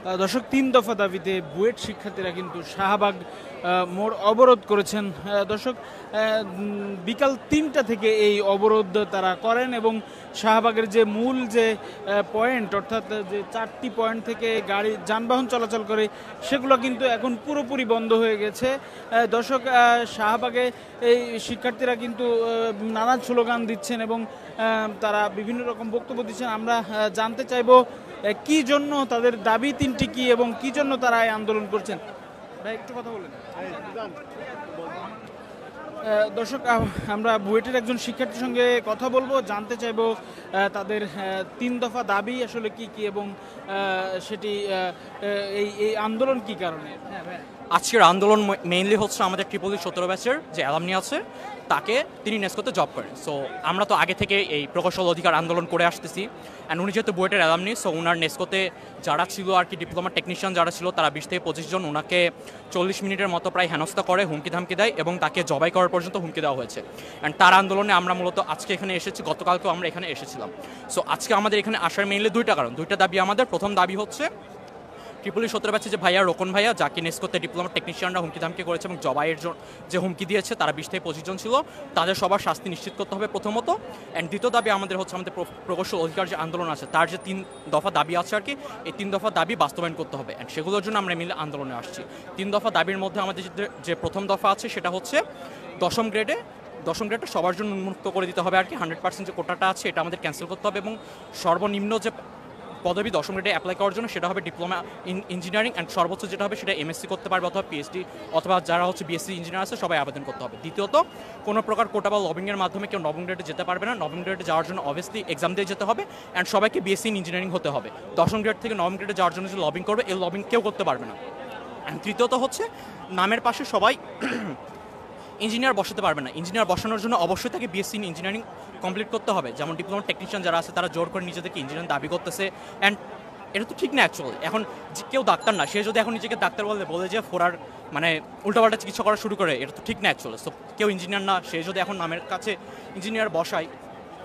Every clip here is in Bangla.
দর্শক, ৩ দফা দাবিতে বুয়েট শিক্ষার্থীরা কিন্তু শাহবাগ মোড় অবরোধ করেছেন। দর্শক, বিকাল ৩টা থেকে এই অবরোধ তারা করেন এবং শাহবাগের যে মূল যে পয়েন্ট, অর্থাৎ যে 4টি পয়েন্ট থেকে গাড়ি যানবাহন চলাচল করে, সেগুলো কিন্তু এখন পুরোপুরি বন্ধ হয়ে গেছে। দর্শক, শাহবাগে এই শিক্ষার্থীরা কিন্তু নানান স্লোগান দিচ্ছেন এবং তারা বিভিন্ন রকম বক্তব্য দিচ্ছেন। আমরা জানতে চাইব কি জন্য তাদের দাবি 3টি কি এবং কি জন্য তারা এই আন্দোলন করছেন। ভাই, একটু কথা বলেন। দর্শক, আমরা বুয়েটের একজন শিক্ষার্থীর সঙ্গে কথা বলবো, জানতে চাইবো তাদের 3 দফা দাবি আসলে কি কি এবং সেটি এই আন্দোলন কি কারণে। হ্যাঁ ভাই, আজকের আন্দোলন মেইনলি হচ্ছে আমাদের ট্রিপলি 17 ব্যাচের যে অ্যালামনি আছে তাকে তিনি নেসকোতে জব করেন। সো আমরা তো আগে থেকে এই প্রকৌশল অধিকার আন্দোলন করে আসতেছি, অ্যান্ড উনি যেহেতু বুয়েটের অ্যালামনি, সো ওনার নেসকোতে যারা ছিল আর কি, ডিপ্লোমা টেকনিশিয়ান যারা ছিল, তারা 20 থেকে 25 জন ওনাকে 40 মিনিটের মতো প্রায় হেনস্থা করে, হুমকি ধামকি দেয় এবং তাকে জবাই করার পর্যন্ত হুমকি দেওয়া হয়েছে। অ্যান্ড তার আন্দোলনে আমরা মূলত আজকে এখানে এসেছি, গতকালকেও আমরা এখানে এসেছিলাম। সো আজকে আমাদের এখানে আসার মেইনলি 2টা কারণ, 2টা দাবি আমাদের। প্রথম দাবি হচ্ছে ট্রিপলি 17 ব্যাচে যে ভাইয়া রোকন ভাইয়া, যাকে নেসকোতে ডিপ্লোমা টেকনিশিয়ানরা হুমকি ধামকি করেছে এবং জবাইয়ের যে হুমকি দিয়েছে, তারা 20 থেকে 25 জন ছিল, তাদের সবার শাস্তি নিশ্চিত করতে হবে প্রথমত। অ্যান্ড দ্বিতীয় দাবি আমাদের হচ্ছে আমাদের প্রকৌশল অধিকার যে আন্দোলন আছে, তার যে 3 দফা দাবি আছে আর কি, এই 3 দফা দাবি বাস্তবায়ন করতে হবে। অ্যান্ড সেগুলোর জন্য আমরা মিলে আন্দোলনে আসছি। 3 দফা দাবির মধ্যে আমাদের যে প্রথম দফা আছে সেটা হচ্ছে দশম গ্রেডটা সবার জন্য উন্মুক্ত করে দিতে হবে আর কি। 100% যে কোটাটা আছে এটা আমাদের ক্যান্সেল করতে হবে এবং সর্বনিম্ন যে পদবি দশম গ্রেডে অ্যাপ্লাই করার জন্য সেটা হবে ডিপ্লোমা ইন ইঞ্জিনিয়ারিং, অ্যান্ড সর্বোচ্চ যেটা হবে সেটা এমএসসি করতে পারবে অথবা পিএইচডি, অথবা যারা হচ্ছে বিএসসি ইঞ্জিনিয়ার আছে সবাই আবেদন করতে হবে। দ্বিতীয়ত, কোনো প্রকার কোটা বা লবিংয়ের মাধ্যমে কেউ নবম গ্রেডে যেতে পারবে না। নবম গ্রেডে যাওয়ার জন্য অবভিয়াসলি এক্সাম দিয়ে যেতে হবে, অ্যান্ড সবাইকে বিএসসি ইন ইঞ্জিনিয়ারিং হতে হবে। দশম গ্রেড থেকে নবম গ্রেডে যাওয়ার জন্য যে লবিং করবে, এই লবিং কেউ করতে পারবে না। অ্যান্ড তৃতীয়ত হচ্ছে, নামের পাশে সবাই ইঞ্জিনিয়ার বসাতে পারবে না। ইঞ্জিনিয়ার বসানোর জন্য অবশ্যই তাকে বিএসসি ইন ইঞ্জিনিয়ারিং কমপ্লিট করতে হবে। যেমন ডিপ্লোমা টেকনিশিয়ান যারা আছে তারা জোর করে নিজেদেরকে ইঞ্জিনিয়ার দাবি করতেছে, অ্যান্ড এটা তো ঠিক না অ্যাকচুয়ালি। এখন কেউ ডাক্তার না, সে যদি এখন নিজেকে ডাক্তার বলে যে ফোরার মানে উল্টাপাল্টা চিকিৎসা করা শুরু করে, এটা তো ঠিক না অ্যাকচুয়ালি। সো কেউ ইঞ্জিনিয়ার না, সে যদি এখন নামের কাছে ইঞ্জিনিয়ার বসায়,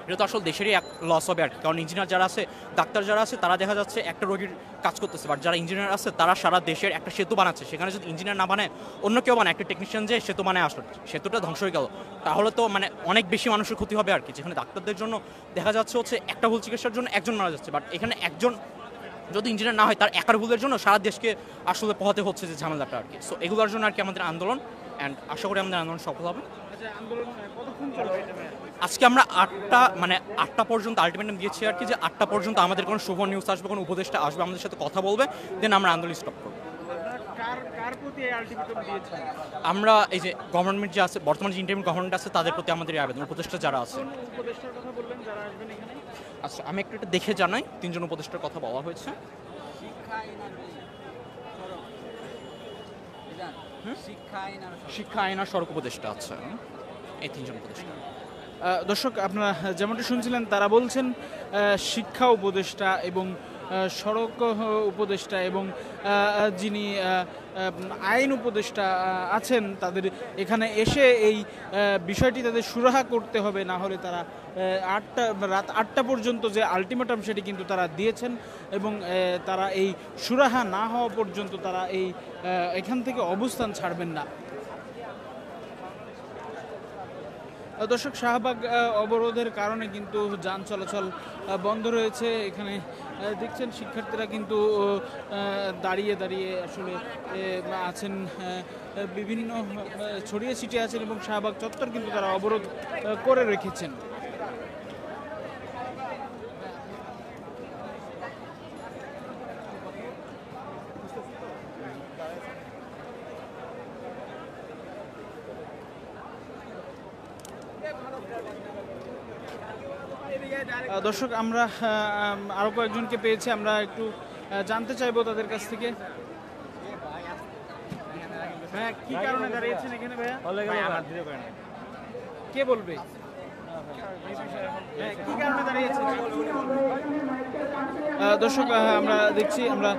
এটা তো আসলে দেশেরই এক লস হবে আর কি। কারণ ইঞ্জিনিয়ার যারা আছে, ডাক্তার যারা আছে, তারা দেখা যাচ্ছে একটা রোগীর কাজ করতেছে, বাট যারা ইঞ্জিনিয়ার আছে তারা সারা দেশের একটা সেতু বানাচ্ছে। সেখানে যদি ইঞ্জিনিয়ার না বানায়, অন্য কেউ বানায়, একটা টেকনিশিয়ান যে সেতু বানায় আসলে সেতুটা ধ্বংস হয়ে গেল, তাহলে তো মানে অনেক বেশি মানুষের ক্ষতি হবে আর কি। যেখানে ডাক্তারদের জন্য দেখা যাচ্ছে হচ্ছে একটা ভুল চিকিৎসার জন্য একজন মারা যাচ্ছে, বাট এখানে একজন যদি ইঞ্জিনিয়ার না হয়, তার একার ভুলের জন্য সারা দেশকে আসলে পোহাতে হচ্ছে যে ঝামেলাটা আর কি। সো এগুলোর জন্য আর কি আমাদের আন্দোলন, অ্যান্ড আশা করি আমাদের আন্দোলন সফল হবে। আজকে আমরা 8টা পর্যন্ত আলটিমেটাম দিয়েছি আর কি, যে 8টা পর্যন্ত আমাদের কোনো শুভ নিউজ আসবে, কোনো উপদেষ্টা আসবে, আমাদের সাথে কথা বলবে, দেন আমরা আন্দোলন স্টপ করবো। আমরা এই যে গভর্নমেন্ট যে আছে, বর্তমানে যে ইন্টারিম গভর্নমেন্ট আছে, তাদের প্রতি আমাদের আবেদন, উপদেষ্টা যারা আছে। আচ্ছা, আমি একটু এটা দেখে জানাই। 3 জন উপদেষ্টার কথা বলা হয়েছে। শিক্ষা আইন আর সড়ক উপদেষ্টা আছে, এই 3 জন উপদেষ্টা। দর্শক, আপনারা যেমনটি শুনছিলেন, তারা বলছেন শিক্ষা উপদেষ্টা এবং সড়ক উপদেষ্টা এবং যিনি আইন উপদেষ্টা আছেন, তাদের এখানে এসে এই বিষয়টি তাদের সুরাহা করতে হবে, না হলে তারা রাত 8টা পর্যন্ত যে আলটিমেটাম সেটি কিন্তু তারা দিয়েছেন এবং তারা এই সুরাহা না হওয়া পর্যন্ত তারা এখান থেকে অবস্থান ছাড়বেন না। দর্শক, শাহবাগ অবরোধের কারণে কিন্তু যান চলাচল বন্ধ রয়েছে। এখানে দেখছেন শিক্ষার্থীরা কিন্তু দাঁড়িয়ে দাঁড়িয়ে আসলে আছেন, বিভিন্ন ছড়িয়ে ছিটিয়ে আছেন এবং শাহবাগ চত্বর কিন্তু তারা অবরোধ করে রেখেছেন। দর্শক, আমরা আরো কয়েকজনকে পেয়েছি, আমরা একটু জানতে চাইবো তাদের কাছ থেকে। হ্যাঁ, কি কারণে দাঁড়িয়েছেন এখানে ভাইয়া? কে বলবে কি কারণে দাঁড়িয়েছেন? দর্শক, আমরা দেখছি, আমরা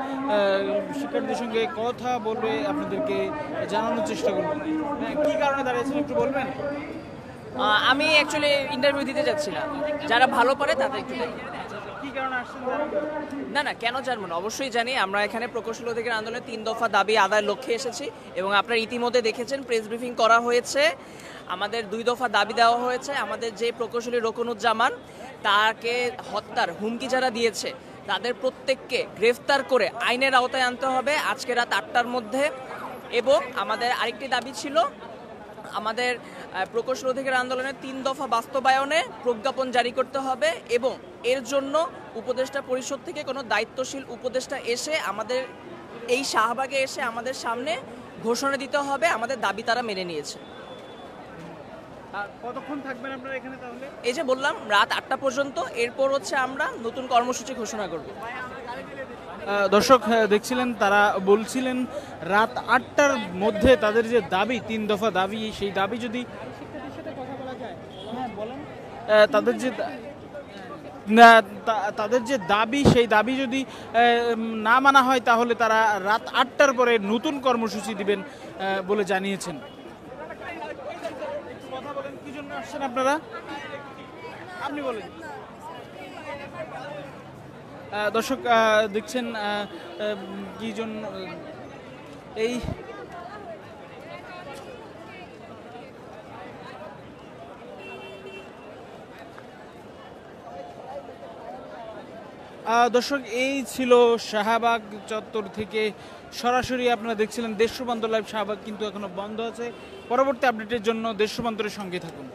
শিক্ষার্থীদের সঙ্গে কথা বলবে, আপনাদেরকে জানানোর চেষ্টা করব। কি কারণে দাঁড়িয়েছেন একটু বলবেন? আমি অ্যাকচুয়ালি ইন্টারভিউ দিতে যাচ্ছিলাম, যারা ভালো পারে তাদের একটু কি কারণে আসছেন জানেন? না না, কেন জানবো না, অবশ্যই জানি। আমরা এখানে প্রকৌশল অধিকার আন্দোলনের 3 দফা দাবি আদায়ের লক্ষ্যে এসেছি এবং আপনারা ইতিমধ্যে দেখেছেন প্রেস ব্রিফিং করা হয়েছে। আমাদের 2 দফা দাবি দেওয়া হয়েছে। আমাদের যে প্রকৌশলী রোকনুজ্জামান, তাকে হত্যার হুমকি যারা দিয়েছে তাদের প্রত্যেককে গ্রেফতার করে আইনের আওতায় আনতে হবে আজকে রাত 8টার মধ্যে। এবং আমাদের আরেকটি দাবি ছিল আমাদের প্রকৌশল অধিকার আন্দোলনের 3 দফা বাস্তবায়নে প্রজ্ঞাপন জারি করতে হবে এবং এর জন্য উপদেষ্টা পরিষদ থেকে কোনো দায়িত্বশীল উপদেষ্টা এসে আমাদের এই শাহবাগে এসে আমাদের সামনে ঘোষণা দিতে হবে। আমাদের দাবি তারা মেনে নিয়েছে। আর কতক্ষণ থাকবেন আপনারা এখানে তাহলে? এই যে বললাম রাত 8টা পর্যন্ত, এরপর হচ্ছে আমরা নতুন কর্মসূচি ঘোষণা করব। দর্শক দেখছিলেন, তারা বলছিলেন রাত 8টার মধ্যে তাদের যে দাবি, 3 দফা দাবি, সেই দাবি যদি তাদের যে তাদের যে দাবি, সেই দাবি যদি না মানা হয় তাহলে তারা রাত 8টার পরে নতুন কর্মসূচি দিবেন বলে জানিয়েছেন। কথা বলেন, কি জন্য আসছেন আপনারা? আপনি বলেন। দর্শক দেখছেন কি জন্য এই দর্শক, এই ছিল শাহবাগ চত্বর থেকে সরাসরি আপনারা দেখছিলেন দেশ রূপান্তর লাইভ। শাহবাগ কিন্তু এখনো বন্ধ আছে। পরবর্তী আপডেটের জন্য দেশ রূপান্তরের সঙ্গে থাকুন।